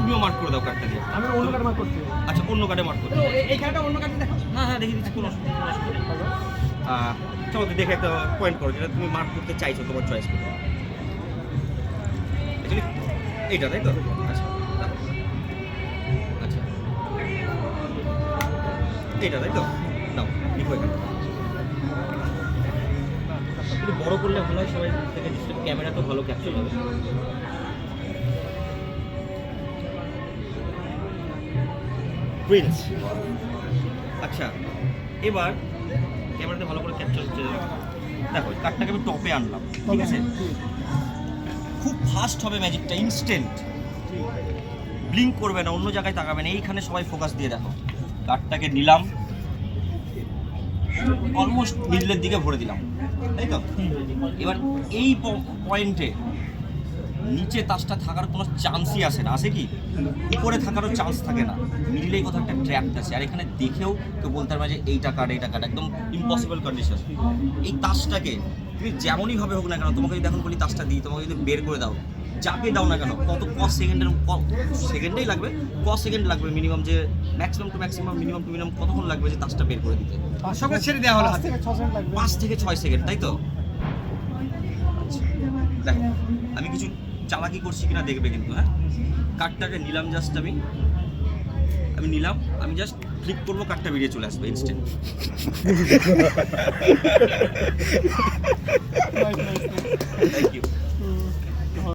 তুমিও মার্ক করে দাও কার্ডটা দিয়ে। আমি অন্য কার্ড মার্ক করছি। আচ্ছা অন্য কার্ডে মার্ক করতে এই কার্ডটা অন্য কার্ডে দেখো। হ্যাঁ দেখে দিচ্ছি, কোনো অসুবিধা নেই। চলো তো দেখে একটা পয়েন্ট করো যেটা তুমি মার্ক করতে চাইছো তোমার চয়েস করে। অ্যাকচুয়ালি এইটা তাই তো? আচ্ছা আচ্ছা এইটা তাই তো? নাও লিখো এখানে। একটু বড় করলে ভালো হয়, সবাই থেকে ক্যামেরা তো ভালো ক্যাপচার হবে। প্রিন্স। আচ্ছা এবার ক্যামেরাতে ভালো করে ক্যাপচার হচ্ছে। দেখো কার্ডটাকে আমি টপে আনলাম, ঠিক আছে? খুব ফাস্ট হবে ম্যাজিকটা, ইনস্ট্যান্ট, ব্লিঙ্ক করবে না, অন্য জায়গায় তাকাবে না, এইখানে সবাই ফোকাস দিয়ে দেখো। কার্ডটাকে নিলাম, অলমোস্ট মিডলের দিকে ভরে দিলাম, তাই তো? এবার এই পয়েন্টে নিচে তাসটা থাকার কোনো চান্সই আসে না, আসে কি? উপরে থাকারও চান্স থাকে না, মিডলেই কোথাও একটা ট্র্যাপ আছে। আর এখানে দেখেও কেউ বলতে পারবে যে এইটা কার্ড একদম ইম্পসিবল কন্ডিশন। এই তাসটাকে তুমি যেমনই ভাবে হোক না কেন, তোমাকে যদি এখন বলি তাসটা দিই, তোমাকে যদি বের করে দাও, যাকে দাও না কেন, সেকেন্ডেই লাগবে, সেকেন্ড লাগবে মিনিমাম, যে ম্যাক্সিমাম টু মিনিমাম কতক্ষণ লাগবে যে তাসটা বের করে দিতে? 500 করে ছেড়ে দেওয়া হলো, 5 থেকে 6 সেকেন্ড লাগবে। 5 থেকে 6 সেকেন্ড, তাই তো? আচ্ছা দেখো আমি কিছু চালাকি করছি কিনা দেখবে কিন্তু। হ্যাঁ, কার্ডটাকে নিলাম, জাস্ট আমি নিলাম, আমি জাস্ট ক্লিক করবো, কার্ডটা বেরিয়ে চলে আসবে ইনস্ট্যান্ট। Thank you.